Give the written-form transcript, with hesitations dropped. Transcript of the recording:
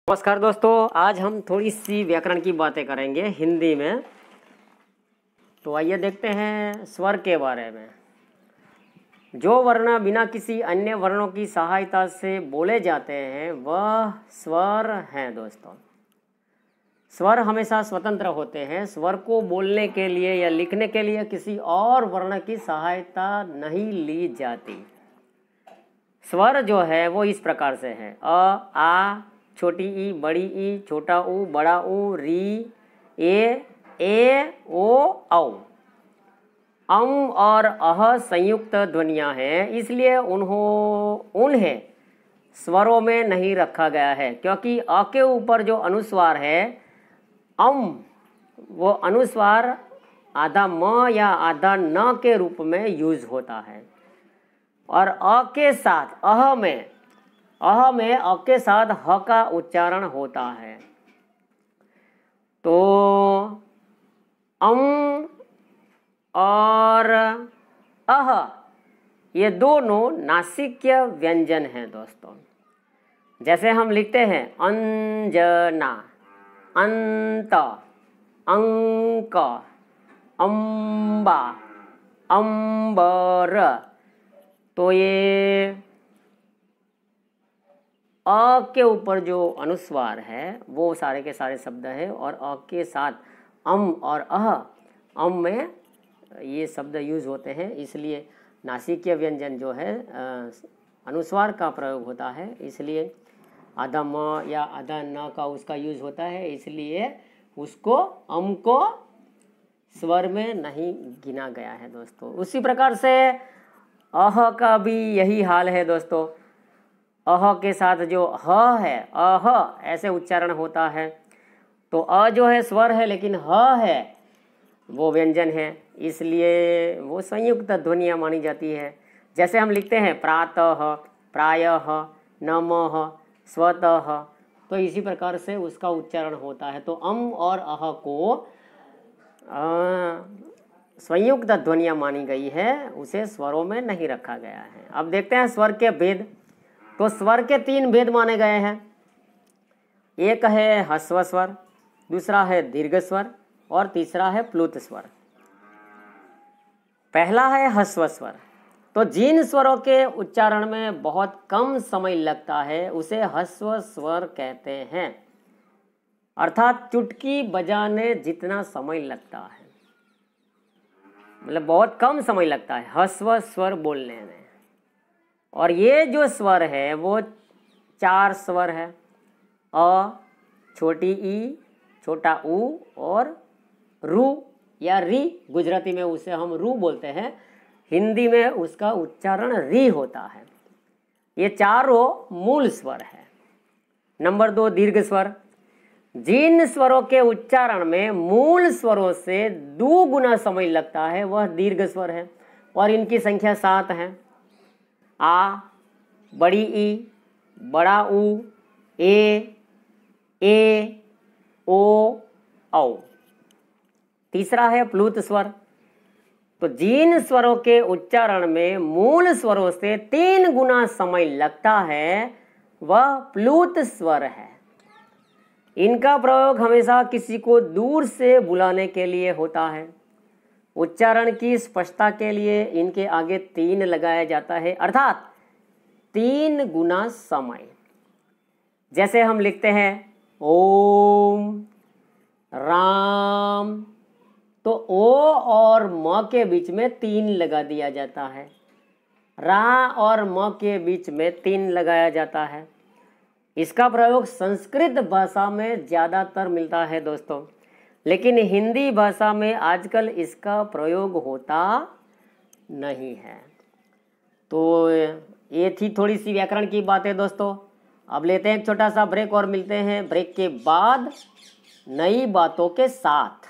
नमस्कार दोस्तों, आज हम थोड़ी सी व्याकरण की बातें करेंगे हिंदी में। तो आइए देखते हैं स्वर के बारे में। जो वर्ण बिना किसी अन्य वर्णों की सहायता से बोले जाते हैं वह स्वर हैं दोस्तों। स्वर हमेशा स्वतंत्र होते हैं। स्वर को बोलने के लिए या लिखने के लिए किसी और वर्ण की सहायता नहीं ली जाती। स्वर जो है वो इस प्रकार से है: अ, आ, छोटी ई, बड़ी ई, छोटा ऊ, बड़ा ऊ, री, ए, ओ, औ। अम और अह संयुक्त ध्वनियाँ हैं, इसलिए उन्हें स्वरों में नहीं रखा गया है, क्योंकि अ के ऊपर जो अनुस्वार है अम, वो अनुस्वार आधा म या आधा न के रूप में यूज होता है। और अ के साथ अह में अ के साथ ह का उच्चारण होता है। तो अम और अह ये दोनों नासिक्य व्यंजन हैं दोस्तों। जैसे हम लिखते हैं अंजना, अंत, अंक, अम्बा, अंबर। तो ये अ के ऊपर जो अनुस्वार है वो सारे के सारे शब्द है, और अ के साथ अम और अह, अम में ये शब्द यूज होते हैं, इसलिए नासिक्य व्यंजन जो है अनुस्वार का प्रयोग होता है, इसलिए आधा म या आधा न का उसका यूज होता है, इसलिए उसको अम को स्वर में नहीं गिना गया है दोस्तों। उसी प्रकार से अह का भी यही हाल है दोस्तों। अह के साथ जो ह है, अह ऐसे उच्चारण होता है। तो अ जो है स्वर है, लेकिन ह है वो व्यंजन है, इसलिए वो संयुक्त ध्वनियाँ मानी जाती है। जैसे हम लिखते हैं प्रातः, प्रायः, नमः, स्वतः, तो इसी प्रकार से उसका उच्चारण होता है। तो अम और अह को संयुक्त ध्वनियाँ मानी गई है, उसे स्वरों में नहीं रखा गया है। अब देखते हैं स्वर के भेद। तो स्वर के 3 भेद माने गए हैं। एक है ह्रस्व स्वर, दूसरा है दीर्घ स्वर, और तीसरा है प्लुत स्वर। पहला है ह्रस्व स्वर। तो जिन स्वरों के उच्चारण में बहुत कम समय लगता है उसे ह्रस्व स्वर कहते हैं, अर्थात चुटकी बजाने जितना समय लगता है, मतलब बहुत कम समय लगता है ह्रस्व स्वर बोलने में। और ये जो स्वर है वो 4 स्वर है: अ, छोटी ई, छोटा ऊ और रू या री। गुजराती में उसे हम रू बोलते हैं, हिंदी में उसका उच्चारण री होता है। ये चारों मूल स्वर है। नंबर 2 दीर्घ स्वर। जिन स्वरों के उच्चारण में मूल स्वरों से 2 गुना समय लगता है वह दीर्घ स्वर है, और इनकी संख्या 7 है: आ, बड़ी ई, बड़ा ऊ, ए, ओ, औ। तीसरा है प्लुत स्वर। तो जिन स्वरों के उच्चारण में मूल स्वरों से 3 गुना समय लगता है वह प्लुत स्वर है। इनका प्रयोग हमेशा किसी को दूर से बुलाने के लिए होता है। उच्चारण की स्पष्टता के लिए इनके आगे 3 लगाया जाता है, अर्थात 3 गुना समय। जैसे हम लिखते हैं ओम, राम, तो ओ और म के बीच में 3 लगा दिया जाता है, रा और म के बीच में 3 लगाया जाता है। इसका प्रयोग संस्कृत भाषा में ज़्यादातर मिलता है दोस्तों, लेकिन हिंदी भाषा में आजकल इसका प्रयोग होता नहीं है। तो ये थी थोड़ी सी व्याकरण की बातें दोस्तों। अब लेते हैं एक छोटा सा ब्रेक और मिलते हैं ब्रेक के बाद नई बातों के साथ।